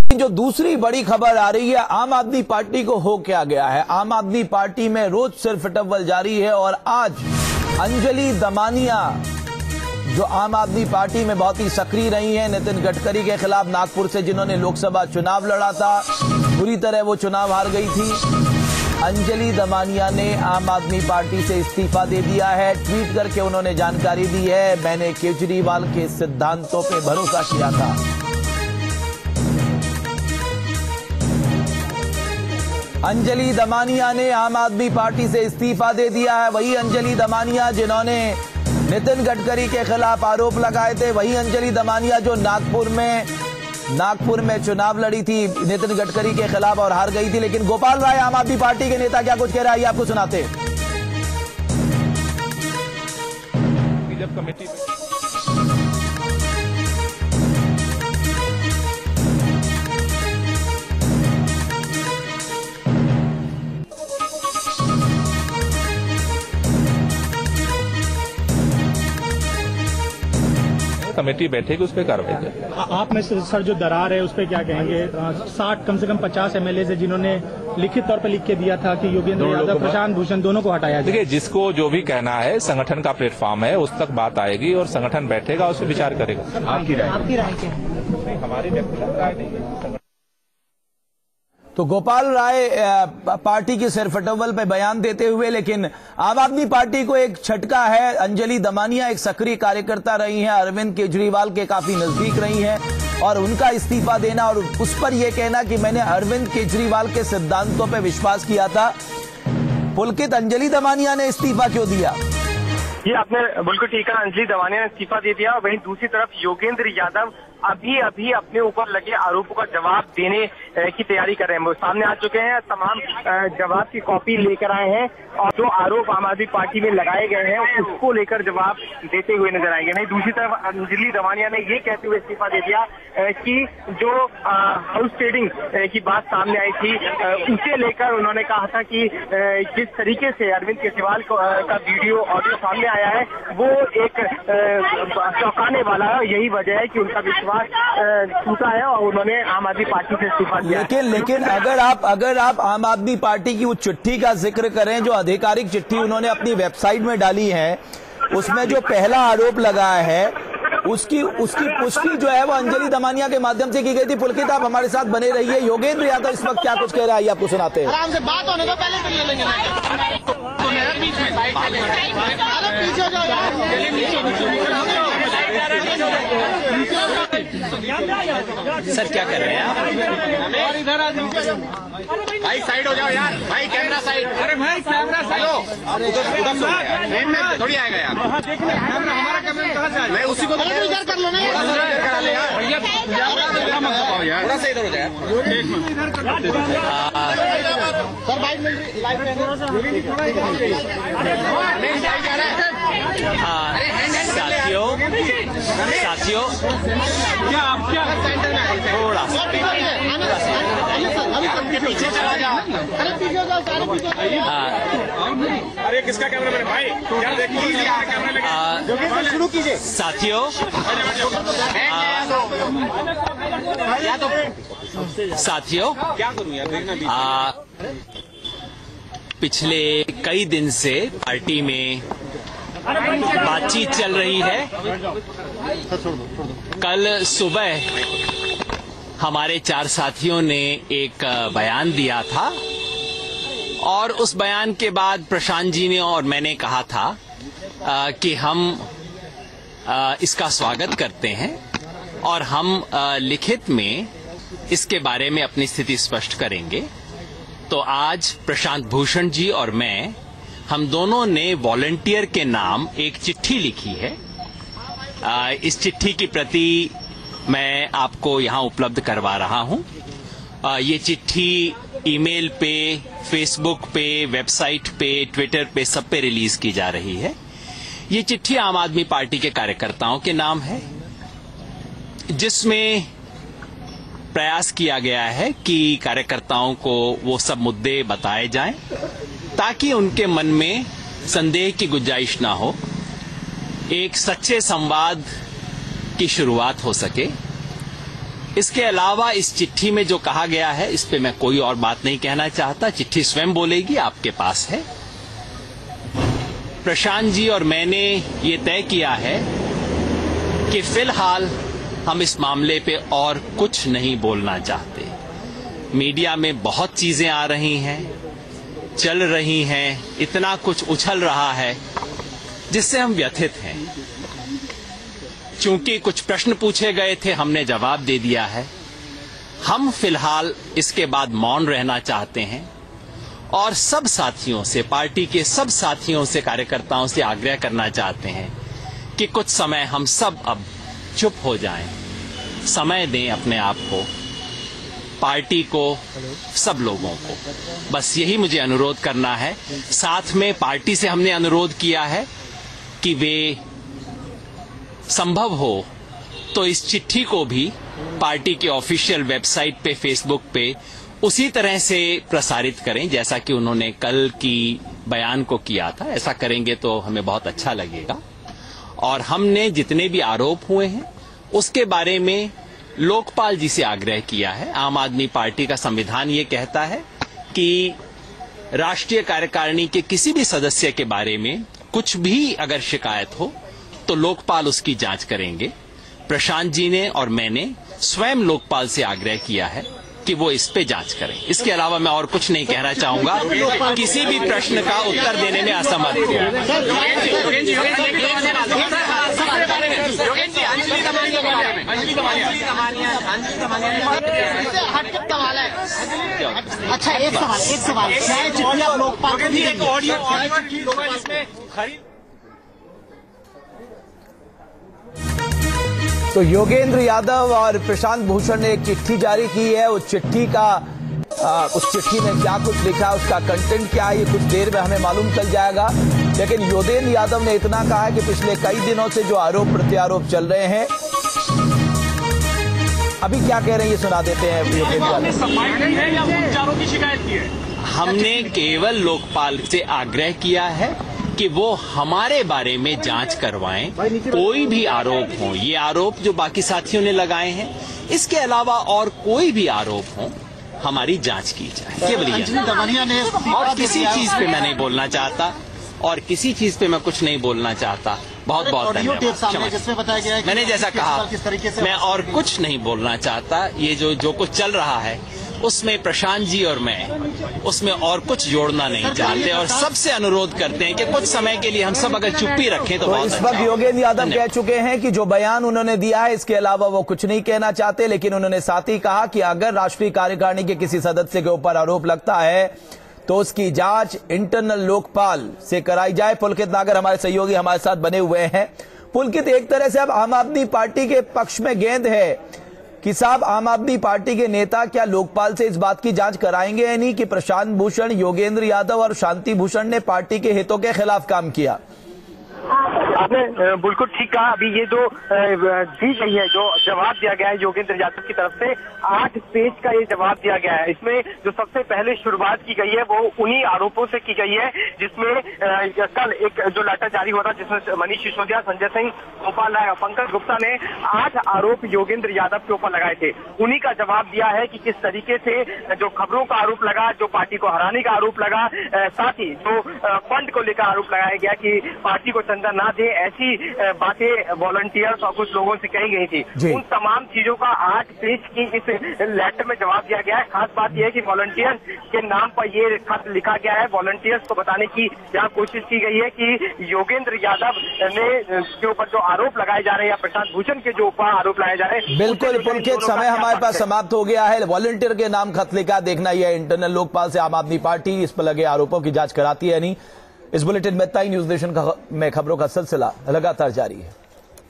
जो दूसरी बड़ी खबर आ रही है, आम आदमी पार्टी को हो क्या गया है। आम आदमी पार्टी में रोज सिर्फ टव्वल जारी है और आज अंजलि दमानिया जो आम आदमी पार्टी में बहुत ही सक्रिय रही हैं, नितिन गडकरी के खिलाफ नागपुर से जिन्होंने लोकसभा चुनाव लड़ा था, बुरी तरह वो चुनाव हार गई थी। अंजलि दमानिया ने आम आदमी पार्टी से इस्तीफा दे दिया है। ट्वीट करके उन्होंने जानकारी दी है, मैंने केजरीवाल के सिद्धांतों पे भरोसा किया था। अंजलि दमानिया ने आम आदमी पार्टी से इस्तीफा दे दिया है। वही अंजलि दमानिया जिन्होंने नितिन गडकरी के खिलाफ आरोप लगाए थे, वही अंजलि दमानिया जो नागपुर में चुनाव लड़ी थी नितिन गडकरी के खिलाफ और हार गई थी। लेकिन गोपाल राय आम आदमी पार्टी के नेता क्या कुछ कह रहा है, ये आपको सुनाते। जब कमेटी कमेटी बैठेगी उस पर कार्रवाई करेगी। आप में सर जो दरार है उस पर क्या कहेंगे? 60 कम से कम 50 एमएलए है जिन्होंने लिखित तौर पर लिख के दिया था कि योगेंद्र यादव, प्रशांत भूषण दोनों को हटाया जाए। देखिए, जिसको जो भी कहना है संगठन का प्लेटफॉर्म है, उस तक बात आएगी और संगठन बैठेगा, उस पर विचार करेगा। आपकी राय क्या है? हमारी व्यक्तिगत राय नहीं है। तो गोपाल राय पार्टी की सिरफटव्वल पे बयान देते हुए, लेकिन आम आदमी पार्टी को एक झटका है। अंजलि दमानिया एक सक्रिय कार्यकर्ता रही हैं, अरविंद केजरीवाल के काफी नजदीक रही हैं और उनका इस्तीफा देना और उस पर यह कहना कि मैंने अरविंद केजरीवाल के सिद्धांतों पे विश्वास किया था। पुलकित, अंजलि दमानिया ने इस्तीफा क्यों दिया? ये आपने बिल्कुल ठीक है, अंजलि दमानिया ने इस्तीफा दे दिया। वहीं दूसरी तरफ योगेंद्र यादव अभी अपने ऊपर लगे आरोपों का जवाब देने की तैयारी कर रहे हैं। वो सामने आ चुके हैं, तमाम जवाब की कॉपी लेकर आए हैं और जो आरोप आम आदमी पार्टी में लगाए गए हैं उसको लेकर जवाब देते हुए नजर आएंगे। नहीं, दूसरी तरफ अंजलि दमानिया ने ये कहते हुए इस्तीफा दे दिया कि जो हाउस ट्रेडिंग की बात सामने आई थी उसे लेकर उन्होंने कहा था कि जिस तरीके से अरविंद केजरीवाल का वीडियो ऑडियो सामने आया है वो एक चौंकाने वाला है। यही वजह है कि उनका विश्वास टूटा है और उन्होंने आम आदमी पार्टी से इस्तीफा दिया। लेकिन अगर आप आम आदमी पार्टी की उस चिट्ठी का जिक्र करें जो आधिकारिक चिट्ठी उन्होंने अपनी वेबसाइट में डाली है, उसमें जो पहला आरोप लगा है उसकी पुष्टि जो है वो अंजलि दमानिया के माध्यम से की गई थी। पुलकित, आप हमारे साथ बने रहिए। योगेंद्र यादव इस वक्त क्या कुछ कह रहा है, आपको सुनाते हैं। आराम से बात होने दो, पहले कर लेंगे। सर क्या कर रहे हैं आप? इधर आ जाओ भाई, साइड हो जाओ यार भाई, कैमरा साइड। अरे भाई कैमरा साइड, उधर थोड़ी आएगा यार। हमारा कैमरा कहाँ से? मैं उसी को इधर कर लो ना, करा ले यार भैया, थोड़ा सा इधर हो जाए। सर बाइक मिल रही, साथियों क्या आप क्या सेंटर में थोड़ा पीछे चला जाओ। अरे पीछे जाओ, सारे पीछे। अरे किसका कैमरा मैन भाई, क्या देखिए कैमरा शुरू कीजिए। साथियों क्या करूं यार, पिछले कई दिन से पार्टी में बातचीत चल रही है। कल सुबह हमारे 4 साथियों ने एक बयान दिया था और उस बयान के बाद प्रशांत जी ने और मैंने कहा था कि हम इसका स्वागत करते हैं और हम लिखित में इसके बारे में अपनी स्थिति स्पष्ट करेंगे। तो आज प्रशांत भूषण जी और मैं, हम दोनों ने वॉलंटियर के नाम एक चिट्ठी लिखी है। इस चिट्ठी की प्रति मैं आपको यहां उपलब्ध करवा रहा हूं। ये चिट्ठी ईमेल पे, फेसबुक पे, वेबसाइट पे, ट्विटर पे, सब पे रिलीज की जा रही है। ये चिट्ठी आम आदमी पार्टी के कार्यकर्ताओं के नाम है, जिसमें प्रयास किया गया है कि कार्यकर्ताओं को वो सब मुद्दे बताए जाएं ताकि उनके मन में संदेह की गुंजाइश ना हो, एक सच्चे संवाद की शुरुआत हो सके। इसके अलावा इस चिट्ठी में जो कहा गया है इस पे मैं कोई और बात नहीं कहना चाहता। चिट्ठी स्वयं बोलेगी, आपके पास है। प्रशांत जी और मैंने ये तय किया है कि फिलहाल हम इस मामले पे और कुछ नहीं बोलना चाहते। मीडिया में बहुत चीजें आ रही हैं, चल रही हैं, इतना कुछ उछल रहा है जिससे हम व्यथित हैं। चूंकि कुछ प्रश्न पूछे गए थे, हमने जवाब दे दिया है। हम फिलहाल इसके बाद मौन रहना चाहते हैं और सब साथियों से, पार्टी के सब साथियों से, कार्यकर्ताओं से आग्रह करना चाहते हैं कि कुछ समय हम सब अब चुप हो जाएं, समय दें अपने आप को, पार्टी को, सब लोगों को। बस यही मुझे अनुरोध करना है। साथ में पार्टी से हमने अनुरोध किया है कि वे संभव हो तो इस चिट्ठी को भी पार्टी के ऑफिशियल वेबसाइट पे, फेसबुक पे उसी तरह से प्रसारित करें जैसा कि उन्होंने कल की बयान को किया था। ऐसा करेंगे तो हमें बहुत अच्छा लगेगा। और हमने जितने भी आरोप हुए हैं उसके बारे में लोकपाल जी से आग्रह किया है। आम आदमी पार्टी का संविधान ये कहता है कि राष्ट्रीय कार्यकारिणी के किसी भी सदस्य के बारे में कुछ भी अगर शिकायत हो तो लोकपाल उसकी जांच करेंगे। प्रशांत जी ने और मैंने स्वयं लोकपाल से आग्रह किया है कि वो इस पे जांच करें। इसके अलावा मैं और कुछ नहीं कहना चाहूंगा। किसी भी प्रश्न का उत्तर देने में असमर्थ हूं। अच्छा, एक सवाल लोकपाल तो योगेंद्र यादव और प्रशांत भूषण ने एक चिट्ठी जारी की है। उस चिट्ठी में क्या कुछ लिखा है, उसका कंटेंट क्या है, ये कुछ देर में हमें मालूम चल जाएगा। लेकिन योगेंद्र यादव ने इतना कहा है कि पिछले कई दिनों से जो आरोप प्रत्यारोप चल रहे हैं, अभी क्या कह रहे हैं ये सुना देते हैं योगेंद्र यादव। शिकायत की है, हमने केवल लोकपाल से आग्रह किया है कि वो हमारे बारे में जांच करवाएं। कोई भी आरोप हो, ये आरोप जो बाकी साथियों ने लगाए हैं, इसके अलावा और कोई भी आरोप हो, हमारी जांच की जाए। केवल ये, और किसी चीज पे मैं नहीं बोलना चाहता, और किसी चीज पे मैं कुछ नहीं बोलना चाहता। बहुत बहुत धन्यवाद। जिसमें बताया गया है मैंने जैसा कहा, मैं और कुछ नहीं बोलना चाहता। ये जो कुछ चल रहा है उसमें प्रशांत जी और मैं उसमें और कुछ जोड़ना नहीं चाहते, और सबसे अनुरोध करते हैं कि कुछ समय के लिए हम सब अगर चुप्पी रखें तो बहुत इस वक्त योगेंद्र यादव कह चुके हैं कि जो बयान उन्होंने दिया है इसके अलावा वो कुछ नहीं कहना चाहते। लेकिन उन्होंने साथ ही कहा कि अगर राष्ट्रीय कार्यकारिणी के किसी सदस्य के ऊपर आरोप लगता है तो उसकी जांच इंटरनल लोकपाल से कराई जाए। पुलकित नागर हमारे सहयोगी हमारे साथ बने हुए हैं। पुलकित, एक तरह से अब आम आदमी पार्टी के पक्ष में गेंद है कि साहब आम आदमी पार्टी के नेता क्या लोकपाल से इस बात की जांच कराएंगे या नहीं कि प्रशांत भूषण, योगेंद्र यादव और शांति भूषण ने पार्टी के हितों के खिलाफ काम किया? आपने बिल्कुल ठीक कहा। अभी ये जो दी गई है, जो जवाब दिया गया है योगेंद्र यादव की तरफ से, 8 पेज का ये जवाब दिया गया है। इसमें जो सबसे पहले शुरुआत की गई है वो उन्हीं आरोपों से की गई है जिसमें कल एक जो लेटर जारी हुआ था जिसमें मनीष सिसोदिया, संजय सिंह, गोपाल राय और पंकज गुप्ता ने 8 आरोप योगेंद्र यादव के ऊपर लगाए थे। उन्हीं का जवाब दिया है कि किस तरीके से जो खबरों का आरोप लगा, जो पार्टी को हराने का आरोप लगा, साथ ही जो फंड को लेकर आरोप लगाया गया कि पार्टी को चंदा ना दे, ऐसी बातें वॉलंटियर्स और कुछ लोगों से कही गई थी। उन तमाम चीजों का 8 पेज की इस लेटर में जवाब दिया गया है। खास बात यह है कि वॉलंटियर्स के नाम पर ये खत लिखा गया है। वॉलंटियर्स को बताने की यहाँ कोशिश की गई है कि योगेंद्र यादव ने के ऊपर जो आरोप लगाए जा रहे हैं या प्रशांत भूषण के जो ऊपर आरोप लगाए जा रहे हैं, बिल्कुल पुलकित, समय हमारे पास समाप्त हो गया है। वॉलंटियर के नाम खत लिखा, देखना यह इंटरनल लोकपाल से आम आदमी पार्टी इस पर लगे आरोपों की जांच कराती है नहीं। इस बुलेटिन में तय न्यूज नेशन में खबरों का सिलसिला लगातार जारी है।